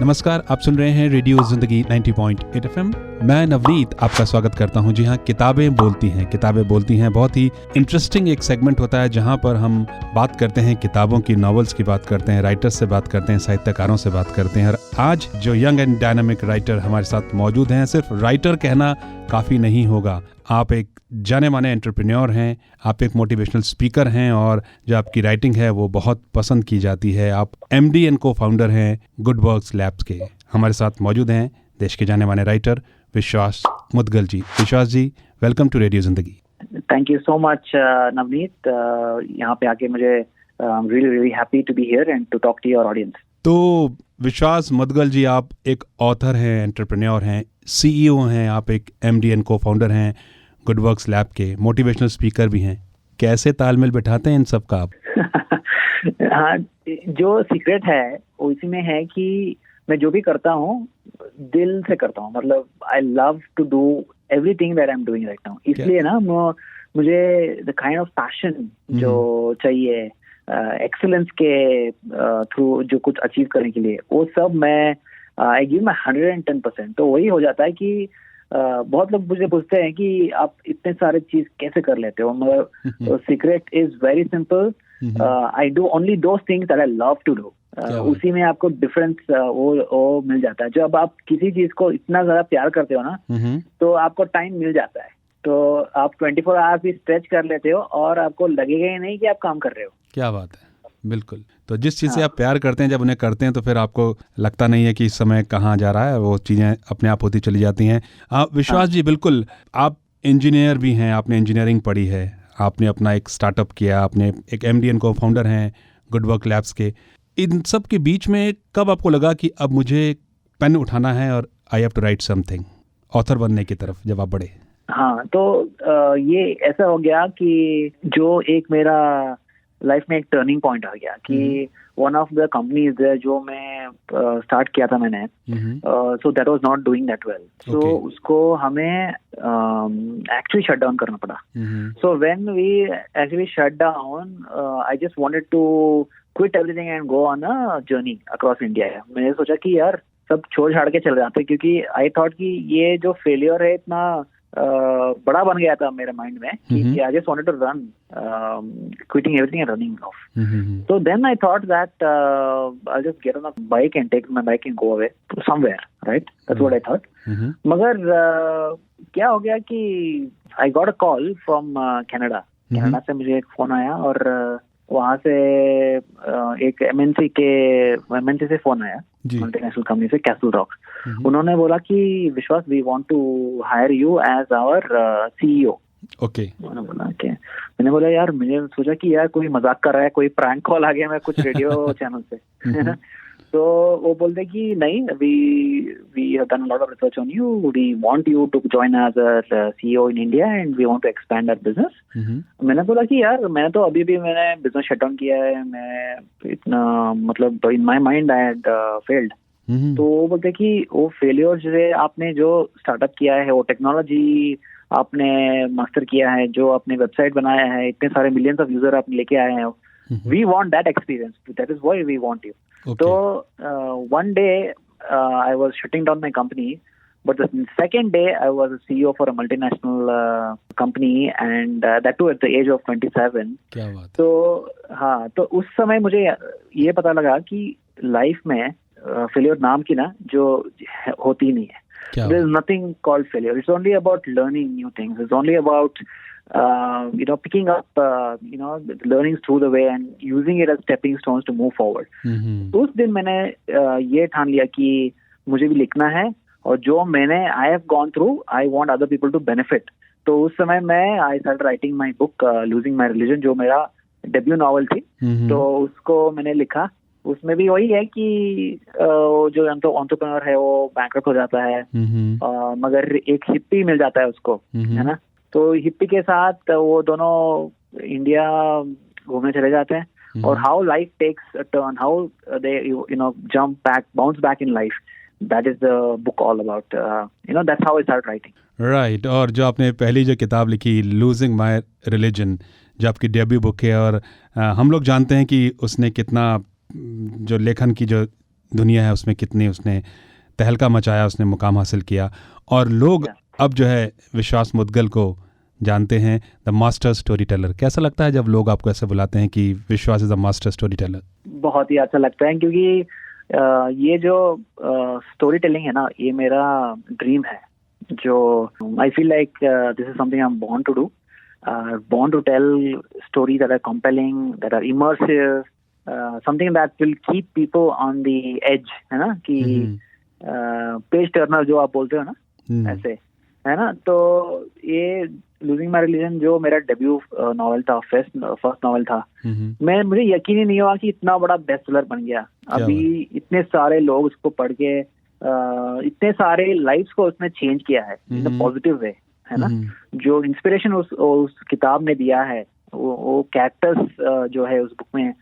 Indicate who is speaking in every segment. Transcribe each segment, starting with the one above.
Speaker 1: नमस्कार, आप सुन रहे हैं रेडियो जिंदगी 90.8 FM। मैं नवनीत आपका स्वागत करता हूं। जी हाँ, किताबें बोलती हैं। किताबें बोलती हैं बहुत ही इंटरेस्टिंग एक सेगमेंट होता है जहां पर हम बात करते हैं किताबों की, नॉवेल्स की बात करते हैं, राइटर्स से बात करते हैं, साहित्यकारों से बात करते हैं। और आज जो यंग एंड डायनामिक राइटर हमारे साथ मौजूद हैं, सिर्फ राइटर कहना काफ़ी नहीं होगा। आप एक जाने माने एंटरप्रेन्योर हैं, आप एक मोटिवेशनल स्पीकर हैं और जो आपकी राइटिंग है वो बहुत पसंद की जाती है। आप MD एंड को-फाउंडर हैं गुड वर्क्स लैब्स के। हमारे साथ मौजूद हैं देश के जाने माने राइटर विश्वास Mudgal ji. Vishwas ji, welcome to Radio Zindagi.
Speaker 2: Thank you so much Navneet, यहाँ पे आके मुझे really happy to be here and to talk to your audience.
Speaker 1: तो विश्वास मुदगल जी, आप एक ऑथर हैं, एंटरप्रेन्योर हैं, CEO हैं, आप एक MD एंड को-फाउंडर हैं गुड वर्क्स लैब के, मोटिवेशनल स्पीकर भी हैं। कैसे तालमेल बिठाते हैं इन सब का आप?
Speaker 2: हाँ, जो सीक्रेट है वो इसी में है कि मैं जो भी करता हूँ दिल से करता हूँ। मतलब I love to do everything that I am doing right now. इसलिए ना मुझे द काइंड ऑफ पैशन जो चाहिए एक्सीलेंस के थ्रू जो कुछ अचीव करने के लिए, वो सब मैं आई गिव माय 110%। तो वही हो जाता है कि बहुत लोग मुझे पूछते हैं कि आप इतने सारे चीज कैसे कर लेते हो, मगर secret is very simple. I do only those things that I love to do. उसी में आपको डिफरेंस वो मिल जाता है। जब आप किसी चीज को इतना ज्यादा प्यार करते हो ना, तो आपको टाइम मिल जाता है। तो आप 24 आवर्स भी स्ट्रेच कर लेते हो और आपको लगेगा ही नहीं कि आप काम कर रहे हो।
Speaker 1: क्या बात है, बिल्कुल। तो जिस चीज़ से आप प्यार करते हैं, जब उन्हें करते हैं तो फिर आपको लगता नहीं है कि इस समय कहाँ जा रहा है, वो चीज़ें अपने आप होती चली जाती हैं। विश्वास जी, बिल्कुल, आप इंजीनियर भी हैं, आपने इंजीनियरिंग पढ़ी है, आपने अपना एक स्टार्टअप किया, आपने एक MD एंड को-फाउंडर हैं गुड वर्क लैब्स के। इन सब के बीच में कब आपको लगा कि अब मुझे पेन उठाना है और I have to write something, author बनने की तरफ जब आप बढ़े?
Speaker 2: हाँ, तो ये ऐसा हो गया कि जो एक मेरा लाइफ में एक टर्निंग पॉइंट आ गया कि वन ऑफ द कंपनीज जो मैं स्टार्ट किया था मैंने, so that was not doing that well. So उसको हमें एक्चुअली शट डाउन करना पड़ा। So when we actually shut down, I just wanted to quit everything and go on a journey across India. मैंने सोचा कि यार सब छोड़ छाड़ के चले जाते, क्योंकि आई थॉट कि ये जो फेलियर है इतना बड़ा बन गया था मेरे माइंड में कि I just wanted to run, quitting everything and running off. So then I thought that I'll just get on a bike and take my bike and go away to somewhere, right? That's what I thought. मगर क्या हो गया कि I got a call from Canada. Canada से मुझे एक phone आया और वहाँ से एक MNC से फोन आया, मल्टीनेशनल कंपनी से, कैसल रॉक। उन्होंने बोला कि Vishwas, we want to hire you as our CEO। Okay. मैंने बोला यार, मुझे सोचा कि यार कोई मजाक कर रहा है, कोई प्रैंक कॉल आ गया मैं कुछ रेडियो चैनल से। तो वो बोलते कि नहीं, we have done a lot of research on you, we want you to join as a CEO in India and we want to expand our business। मैंने बोला कि यार मैं तो अभी भी मैंने बिजनेस शट डाउन किया है, मैं इतना मतलब in my mind I had failed. तो वो बोलते कि वो फेलियर से आपने जो स्टार्टअप किया है, वो टेक्नोलॉजी आपने मास्टर किया है, जो आपने वेबसाइट बनाया है, इतने सारे मिलियंस ऑफ यूजर आप लेके आए हैं, we want that experience, that is why we want you. तो one day I was shutting down my company, but the second day I was a CEO for a multinational company, and that too at the age of 27।
Speaker 1: क्या बात है।
Speaker 2: तो हाँ, तो उस समय मुझे ये पता लगा कि लाइफ में फेलियर नाम की ना जो होती नहीं है। There is nothing called failure. It's only about learning new things. It's only about picking up the learnings through the way and using it as stepping stones to move forward। उस दिन मैंने ये ठान लिया कि मुझे भी लिखना है, और जो मैंने I have gone through, I want other people to benefit। तो उस समय मैं I started writing my book Losing My Religion, जो मेरा डेब्यू नॉवल थी। तो उसको मैंने लिखा। उसमें भी वही है कि जो एंटरप्रेन्योर है वो बैंकरप्ट हो जाता है, मगर एक हिप्पी मिल जाता है उसको, है ना। तो हिप्पी के साथ वो दोनों इंडिया घूमने चले जाते हैं, और how life takes a turn, how they jump back, bounce back in life, that is the book all about. That's how I start writing.
Speaker 1: Right. और जो आपने पहली जो किताब लिखी, लूजिंग माय रिलीजन, जो आपकी डेब्यू बुक है, और हम लोग जानते हैं कि उसने कितना जो लेखन की जो दुनिया है उसमें कितनी उसने तहलका मचाया, उसने मुकाम हासिल किया, और लोग अब जो है विश्वास मुद्गल को जानते हैं द मास्टर स्टोरी टेलर। कैसा लगता है जब लोग आपको ऐसे बुलाते हैं कि विश्वास is the master story teller?
Speaker 2: बहुत ही अच्छा लगता है, क्योंकि ये जो स्टोरी टेलिंग है ना, ये मेरा ड्रीम है, जो I feel like this is something I am born to do, born to tell stories that are compelling, that are immersive, something that will keep people on the edge, है ना, कि page Turner जो आप बोलते हो ना, ऐसे, है ना। तो ये लूजिंग माय रिलीजन जो मेरा डेब्यू नॉवेल था, फर्स्ट नॉवेल था, मुझे यकीन ही नहीं हुआ कि इतना बड़ा बेस्ट सेलर बन गया। अभी इतने सारे लोग उसको पढ़ के इतने सारे लाइफ्स को उसने चेंज किया है इन अ पॉजिटिव वे, है ना। जो इंस्पिरेशन उस किताब ने दिया है, वो कैरेक्टर्स जो है उस बुक में,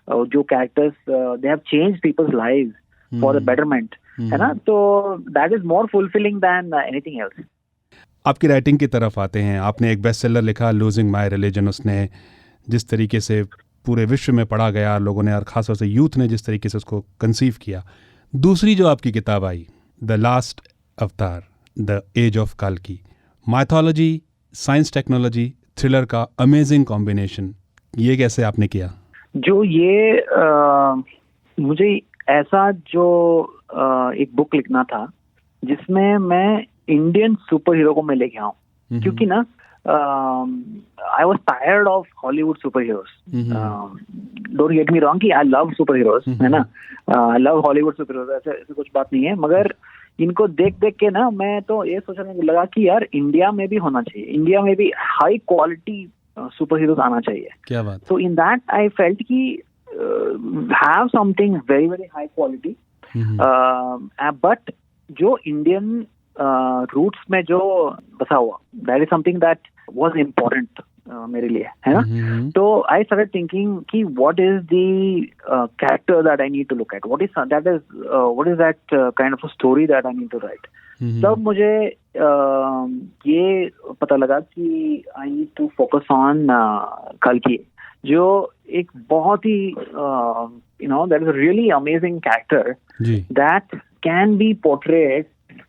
Speaker 2: जो characters they have changed people's lives for the betterment, है ना। तो that is more fulfilling than anything else.
Speaker 1: आपकी राइटिंग की तरफ आते हैं। आपने एक बेस्ट सेलर लिखा लूजिंग माय रिलीजन, उसने जिस तरीके से पूरे विश्व में पढ़ा गया लोगों ने, और खासतौर से यूथ ने जिस तरीके से उसको कंसीव किया। दूसरी जो आपकी किताब आई, the last avatar, the age of काल्की, माइथोलॉजी, साइंस, टेक्नोलॉजी, थ्रिलर का अमेजिंग कॉम्बिनेशन, ये कैसे आपने किया?
Speaker 2: जो ये मुझे ऐसा जो एक बुक लिखना था जिसमें मैं इंडियन सुपर हीरो को मैं लेके आऊं, क्योंकि ना I was tired of Hollywood super heroes. Don't get me wrong कि आई लव सुपर हीरोज, है ना, I love Hollywood super heroes, ऐसे कुछ बात नहीं है, मगर इनको देख देख के ना मैं तो ये सोचने लगा कि यार इंडिया में भी होना चाहिए, इंडिया में भी हाई क्वालिटी सुपर हीरोज आना चाहिए।
Speaker 1: क्या बात।
Speaker 2: तो इन दैट आई फेल्ट कि have something very very high quality, but जो इंडियन रूट्स में जो बसा हुआ, that is something that was important मेरे लिए, है ना। तो आई स्टार्टेड थिंकिंग कि what is the character that I need to look at, what is that kind of a story that I need to write. तब मुझे ये पता लगा कि I need to focus on कल्कि, जो एक बहुत ही that is a really amazing character that can be portrayed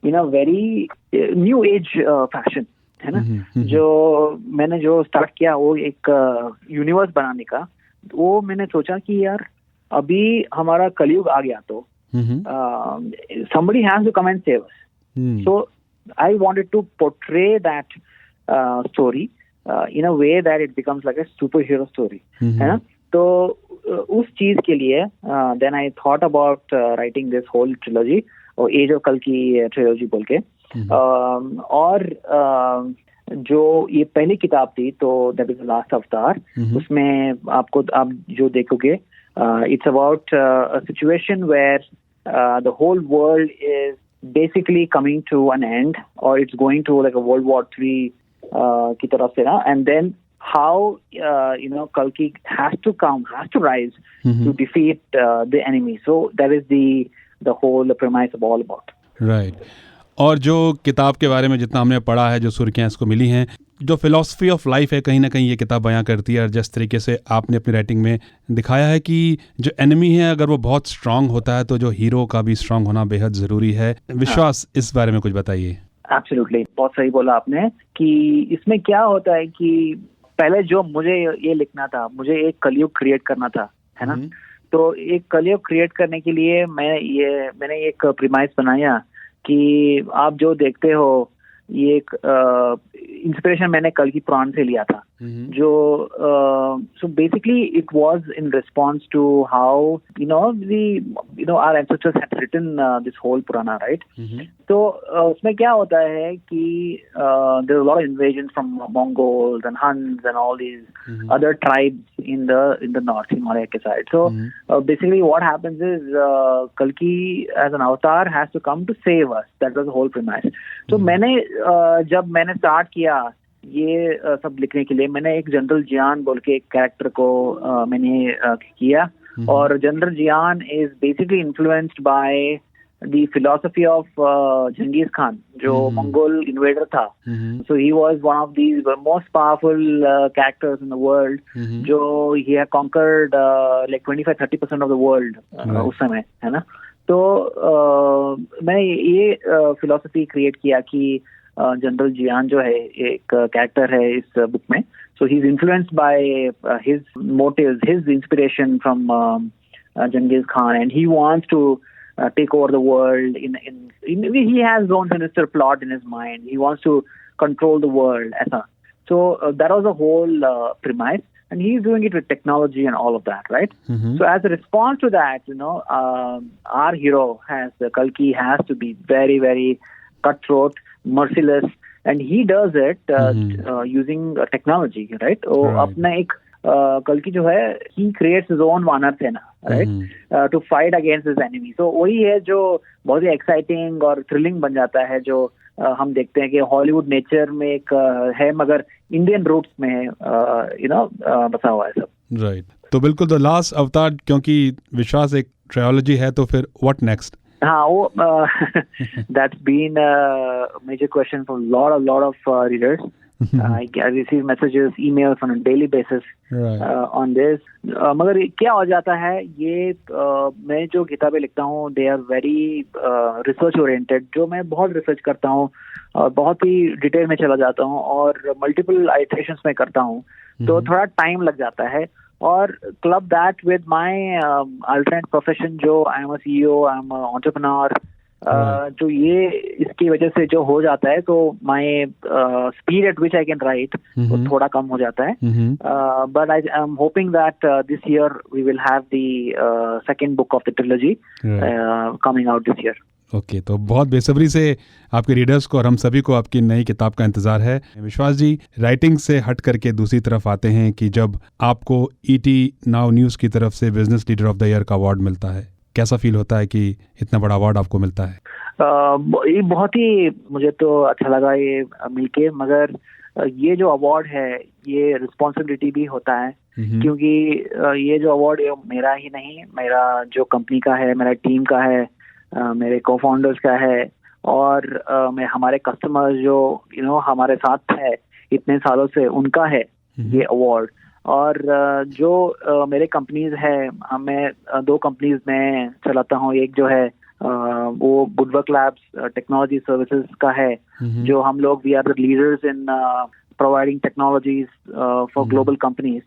Speaker 2: in a very new age fashion, है ना। जो मैंने जो स्टार्ट किया वो एक यूनिवर्स बनाने का, वो मैंने सोचा कि यार अभी हमारा कलयुग आ गया, तो somebody has to come and save us. So I wanted to portray that story in a way that it becomes like a superhero story, है ना। तो उस चीज के लिए then I thought about writing this whole trilogy, और as of कल्कि trilogy बोल के, और जो ये पहली किताब थी तो दैट इज द लास्ट अवतार, उसमें आप जो देखोगे, it's about a situation where the whole world is basically coming to an end, और it's going to like a world war 3 की तरफ से ना, and then how Kalki has to rise to defeat the enemy. So that is the whole premise of all about.
Speaker 1: Right. और जो किताब के बारे में जितना हमने पढ़ा है, जो सुर्खियाँ इसको मिली हैं, जो फिलॉसफी ऑफ लाइफ है, कहीं ना कहीं ये किताब बयां करती है। और जिस तरीके से आपने अपनी राइटिंग में दिखाया है कि जो एनिमी है अगर वो बहुत स्ट्रांग होता है तो जो हीरो का भी स्ट्रांग होना बेहद ज़रूरी है। विश्वास, इस बारे में कुछ बताइए।
Speaker 2: एब्सोल्युटली, बहुत सही बोला आपने कि इसमें क्या होता है कि पहले जो मुझे ये लिखना था, मुझे एक कलयुग क्रिएट करना था, है ना। तो एक कलयुग क्रिएट करने के लिए मैंने एक प्रीमाइस बनाया कि आप जो देखते हो, ये एक इंस्पिरेशन मैंने कल की पुराण से लिया था, जो so basically it was in response to how our ancestors had written this whole Purana, right. तो उसमें क्या होता है कि there are lot of invasion from Mongols and Huns and all these other tribes in the north Himalaya के साइड। So basically what happens is कल्कि as an avatar has to come to save us, that was the whole premise. तो जब मैंने start किया ये सब लिखने के लिए, मैंने एक जनरल जियान बोल के एक कैरेक्टर को मैंने किया, और general Jian is basically influenced by the philosophy of Genghis Khan, जो मंगोल इन्वेडर था। So he was one of the most powerful characters in the world, जो he had conquered like 25-30% of the world उस समय, है ना। तो मैंने ये फिलॉसफी क्रिएट किया कि जनरल जियान जो है एक कैरेक्टर है इस बुक में. So he is influenced by his motives, his inspiration from Genghis Khan, and he wants to take over the world. He has his own sinister plot in his mind. He wants to control the world. ऐसा. So that was the whole premise, and he's doing it with technology and all of that, right?
Speaker 1: Mm-hmm.
Speaker 2: So as a response to that, our hero Kalki has to be very, very cutthroat, merciless, and he does it using technology, right? वो अपना एक कल्कि जो है he creates his own वानर सेना, right? To fight against his enemy. So वही है जो बहुत ही एक्साइटिंग और थ्रिलिंग बन जाता है, जो हम देखते हैं कि हॉलीवुड नेचर में एक है मगर इंडियन रूट्स में है, बसा हुआ है सब.
Speaker 1: राइट. तो बिल्कुल द लास्ट अवतार, क्योंकि विश्वास एक ट्रायोलॉजी है, तो फिर व्हाट नेक्स्ट?
Speaker 2: हाँ, वो that's been a major question for lot of readers. I receive messages, emails on a daily basis on this. मगर क्या हो जाता है, ये मैं जो किताबें लिखता हूँ they are very research oriented. जो मैं बहुत रिसर्च करता हूँ और बहुत ही डिटेल में चला जाता हूँ और मल्टीपल आइटरेशंस में करता हूँ, तो थोड़ा टाइम लग जाता है. और club that with my alternate profession, जो I am a CEO, I am an entrepreneur, जो ये इसकी वजह से जो हो जाता है, तो my speed at which I can write वो थोड़ा कम हो जाता है. But I am hoping that this year we will have the second book of the trilogy coming out this year.
Speaker 1: Okay, तो बहुत बेसब्री से आपके रीडर्स को और हम सभी को आपकी नई किताब का इंतजार है. विश्वास जी, राइटिंग से हट करके दूसरी तरफ आते हैं कि जब आपको ET नाउ न्यूज़ की तरफ से business leader of the year का अवार्ड मिलता है, कैसा फील होता है कि इतना बड़ा अवार्ड आपको मिलता है?
Speaker 2: ये बहुत ही मुझे तो अच्छा लगा ये मिलके, मगर ये जो अवार्ड है ये रिस्पॉन्सिबिलिटी भी होता है, क्योंकि ये जो अवार्ड मेरा ही नहीं, मेरा जो कंपनी का है, मेरा टीम का है, मेरे को-फाउंडर्स का है, और मैं हमारे कस्टमर्स जो हमारे साथ है इतने सालों से, उनका है ये अवार्ड. और जो मेरे कंपनीज है, मैं 2 कंपनीज में चलाता हूँ. एक जो है वो गुडवर्क लैब्स टेक्नोलॉजी सर्विसेज का है, जो हम लोग we are the leaders in providing technologies for global companies.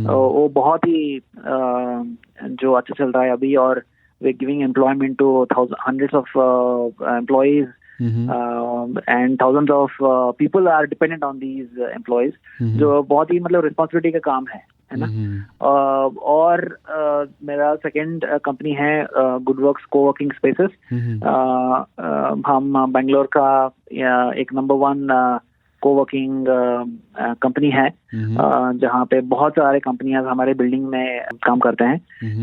Speaker 2: वो बहुत ही जो अच्छा चल रहा है अभी, और we're giving employment to hundreds of employees, and thousands of people are dependent on these employees, जो बहुत ही मतलब रिस्पॉन्सिबिलिटी का काम है ना. और मेरा सेकंड कंपनी है गुडवर्क्स कोवर्किंग स्पेसेस. हम बेंगलोर का एक नंबर 1 कोवर्किंग कंपनी है, जहाँ पे बहुत सारे कंपनियां हमारे बिल्डिंग में काम करते हैं.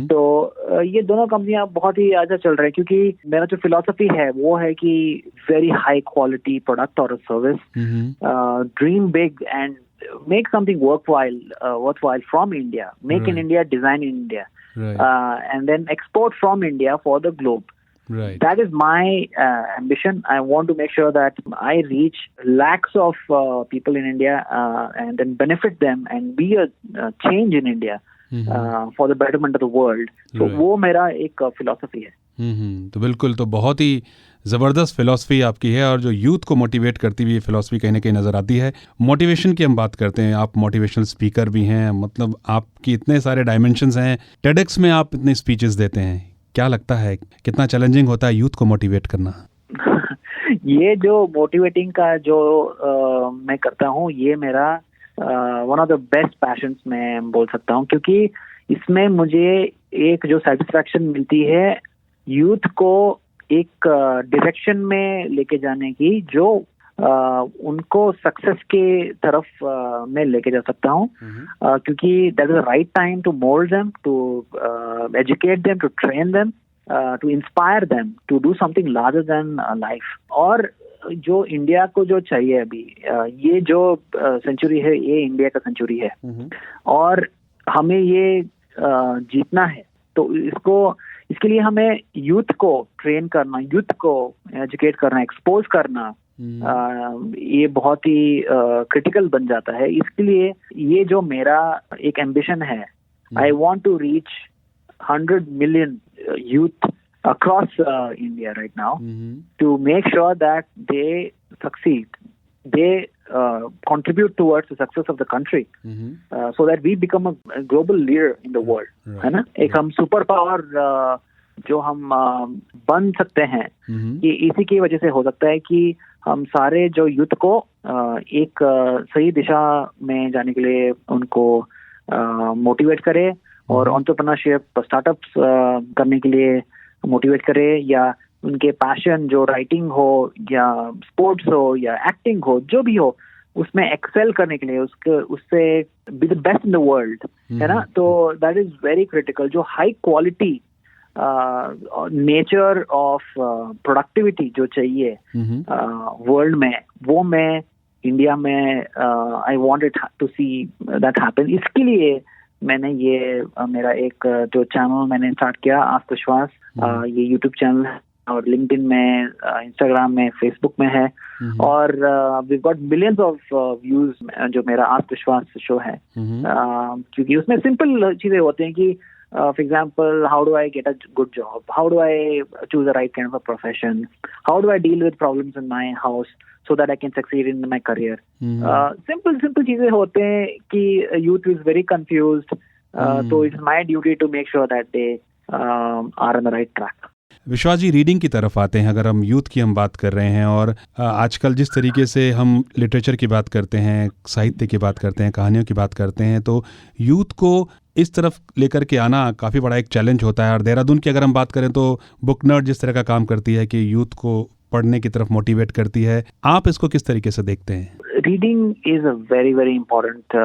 Speaker 2: तो ये दोनों कंपनियां बहुत ही अच्छा चल रहे हैं, क्योंकि मेरा जो फिलॉसफी है वो है कि वेरी हाई क्वालिटी प्रोडक्ट और service, dream big and make something worthwhile from India, make in India, design in India, and then export from India for the globe.
Speaker 1: Right.
Speaker 2: That is my ambition. I want to make sure that I reach lakhs of people in India, and then benefit them and be a change in India for the betterment of the world. So वो मेरा एक philosophy है.
Speaker 1: तो बिल्कुल, तो बहुत ही ज़बरदस्त philosophy आपकी है, और जो यूथ को मोटिवेट करती हुई ये फिलॉसफी कहीं ना कहीं नज़र आती है. मोटिवेशन की हम बात करते हैं, आप मोटिवेशनल स्पीकर भी हैं, मतलब आपकी इतने सारे डायमेंशंस हैं. TEDx में आप इतने स्पीचेस देते हैं, क्या लगता है कितना चैलेंजिंग होता है यूथ को मोटिवेट करना?
Speaker 2: ये जो मोटिवेटिंग का जो मैं करता हूँ, ये मेरा one of the best patience मैं बोल सकता हूँ, क्योंकि इसमें मुझे एक जो सेटिस्फैक्शन मिलती है यूथ को एक डायरेक्शन में लेके जाने की, जो उनको सक्सेस के तरफ मैं लेके जा सकता हूँ, क्योंकि that is the right time to mould them, to educate them, to train them, to inspire them to do something larger than life. और जो इंडिया को जो चाहिए अभी, ये जो सेंचुरी है, ये इंडिया का सेंचुरी है, और हमें ये जीतना है. तो इसके लिए हमें यूथ को ट्रेन करना, यूथ को एजुकेट करना, एक्सपोज करना, ये बहुत ही क्रिटिकल बन जाता है. इसके लिए ये जो मेरा एक एम्बिशन है, I want to reach 100 million youth across India right now to make sure that they succeed. They contribute towards the success of the country so that we become a global leader in the world. है ना? एक हम super power जो हम बन सकते हैं, ये इसी की वजह से हो सकता है कि हम सारे जो यूथ को एक सही दिशा में जाने के लिए उनको मोटिवेट करें और एंटरप्रेन्योरशिप स्टार्टअप्स करने के लिए मोटिवेट करें, या उनके पैशन जो राइटिंग हो या स्पोर्ट्स हो या एक्टिंग हो, जो भी हो, उसमें एक्सेल करने के लिए उससे be the best in the world, है ना? तो दैट इज वेरी क्रिटिकल. जो high quality nature of productivity जो चाहिए वर्ल्ड में, वो मैं इंडिया में I wanted to see that happen. इसके लिए मैंने ये मेरा एक जो चैनल मैंने स्टार्ट किया, आत्मविश्वास, ये यूट्यूब चैनल है और लिंक्डइन में, इंस्टाग्राम में, फेसबुक में है, और we got millions of views जो मेरा आत्मविश्वास शो है, क्योंकि उसमें सिंपल चीजें होती हैं कि for example, how do I get a good job? How do I choose the right kind of a profession? How do I deal with problems in my house so that I can succeed in my career? Simple चीजें होते हैं कि youth is very confused. So it's my duty to make sure that they are on the right track.
Speaker 1: विश्वास जी, reading की तरफ आते हैं. अगर हम यूथ की हम बात कर रहे हैं और आजकल जिस तरीके से हम लिटरेचर की बात करते हैं, साहित्य की बात करते हैं, कहानियों की बात करते हैं, तो यूथ को इस तरफ लेकर के आना काफ़ी बड़ा एक चैलेंज होता है. और देहरादून की अगर हम बात करें तो बुक नर्ड जिस तरह का काम करती है कि यूथ को पढ़ने की तरफ मोटिवेट करती है, आप इसको किस तरीके से देखते हैं?
Speaker 2: Reading is a very very important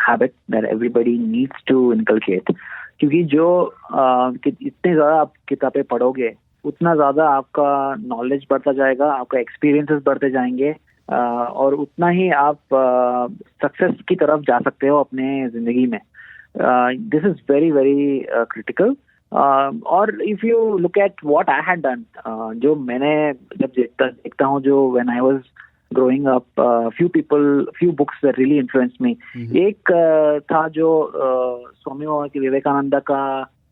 Speaker 2: habit that everybody needs to inculcate. क्योंकि जो इतने ज़्यादा आप किताबें पढ़ोगे, उतना ज़्यादा आपका नॉलेज बढ़ता जाएगा, आपका एक्सपीरियंसेस बढ़ते जाएंगे, और उतना ही आप सक्सेस की तरफ जा सकते हो अपने ज़िंदगी में. This is very very critical. और if you look at what I had done, जो मैंने जब देखता हूँ, जो when I was growing up, few books that really influenced me. एक था जो स्वामी विवेकानंद का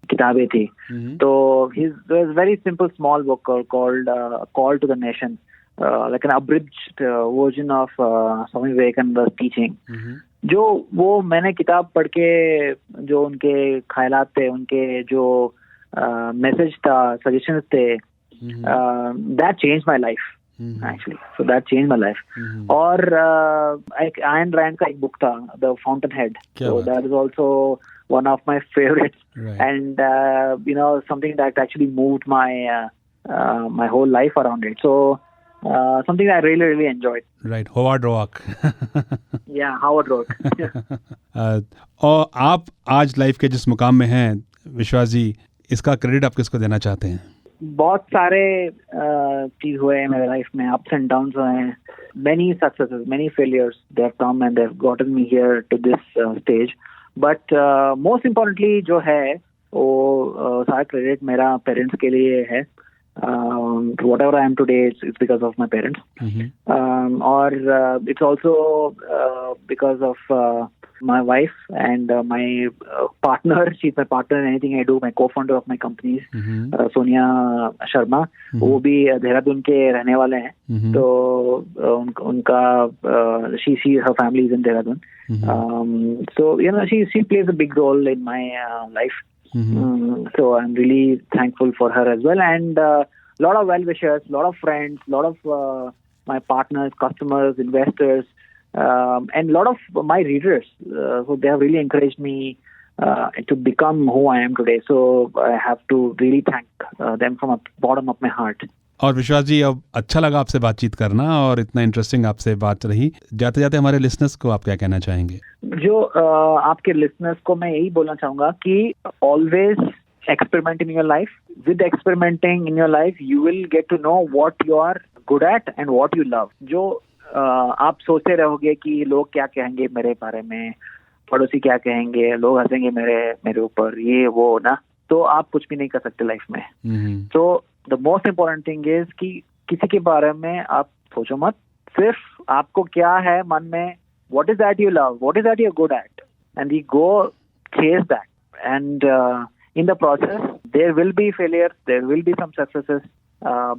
Speaker 2: किताबें थी. तो there was a very simple small book called Call to the Nation, like an abridged version of Swami विवेकानंद's teaching. जो वो मैंने किताब पढ़ के जो उनके ख्यालात थे, उनके जो मैसेज था, सजेशंस थे, that changed my life. Actually, so that changed my life. और एक Ayn Rand का एक बुक था, The Fountainhead. So that is also one of my favorites, and you know, something that actually moved my whole life around it. So something I really really enjoyed.
Speaker 1: Right, Howard Roark.
Speaker 2: Yeah, Howard Roark.
Speaker 1: और आप आज life के जिस मुकाम में हैं, विश्वास जी, इसका क्रेडिट आप किसको देना चाहते हैं?
Speaker 2: बहुत सारे चीज हुए हैं मेरे लाइफ में, अप्स एंड डाउन्स हुए हैं, many successes, many failures, they have come and they have gotten me here to this stage. But most importantly जो है वो सारा क्रेडिट मेरा पेरेंट्स के लिए है. Whatever I am today, it's because of my parents. और it's also because of my wife and my partner. She's my partner in anything I do. My co-founder of my companies, Sonia Sharma. वो भी देहरादून के रहने वाले हैं. तो उनका her family is in Dehradun. So you know, she plays a big role in my life. So I'm really thankful for her as well, and lot of well-wishers, lot of friends, lot of my partners, customers, investors, and lot of my readers. So they have really encouraged me to become who I am today. So I have to really thank them from the bottom of my heart.
Speaker 1: और विश्वास जी, अब अच्छा लगा आपसे बातचीत करना और इतना इंटरेस्टिंग आपसे बात रही. जाते जाते हमारे लिसनर्स को आप क्या कहना चाहेंगे?
Speaker 2: जो आपके लिसनर्स को मैं यही बोलना चाहूंगा कि always experiment in your life. With experimenting in your life you will get to know what you are good at and what you love. जो आप सोचते रहोगे कि लोग क्या कहेंगे मेरे बारे में, पड़ोसी क्या कहेंगे, लोग हंसेंगे मेरे ऊपर, ये वो ना, तो आप कुछ भी नहीं कर सकते लाइफ में. तो the most important thing is कि किसी के बारे में आप सोचो मत, सिर्फ आपको क्या है मन में, what is that you love, what is that you are good at, and you go chase that. And in the process, there will be failures, there will be some successes,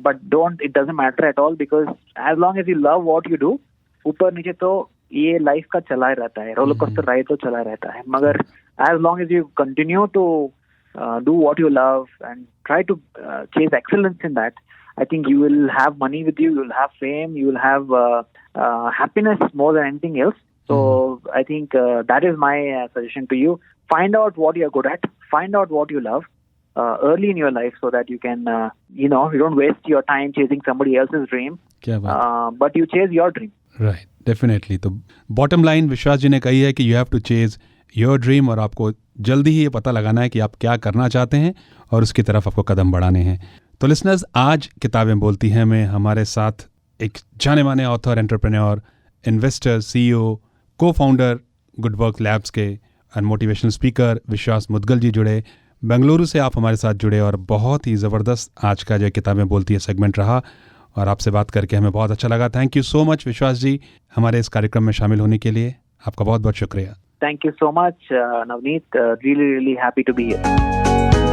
Speaker 2: but it doesn't matter at all, because as long as you love what you do, ऊपर नीचे तो ये life का चला ही रहता है, roller coaster ride तो चला रहता है, मगर as long as you continue to do what you love and try to chase excellence in that, I think you will have money with you, you will have fame, you will have happiness more than anything else. So I think that is my suggestion to you. Find out what you are good at, find out what you love early in your life, so that you can, you don't waste your time chasing somebody else's dream, but you chase your dream.
Speaker 1: Right, definitely. तो bottom line Vishwas ji ने कही है कि you have to chase your dream, और आपको जल्दी ही ये पता लगाना है कि आप क्या करना चाहते हैं और उसकी तरफ आपको कदम बढ़ाने हैं। तो लिसनर्स, आज किताबें बोलती हैं में हमारे साथ एक जाने माने ऑथर, एंटरप्रेन्योर, इन्वेस्टर, CEO, को फाउंडर गुड वर्क लैब्स के एंड मोटिवेशनल स्पीकर विश्वास मुदगल जी जुड़े। बेंगलुरु से आप हमारे साथ जुड़े और बहुत ही ज़बरदस्त आज का जो किताबें बोलती है सेगमेंट रहा, और आपसे बात करके हमें बहुत अच्छा लगा। थैंक यू सो मच विश्वास जी हमारे इस कार्यक्रम में शामिल होने के लिए, आपका बहुत बहुत शुक्रिया।
Speaker 2: Thank you so much, Navneet. Really happy to be here.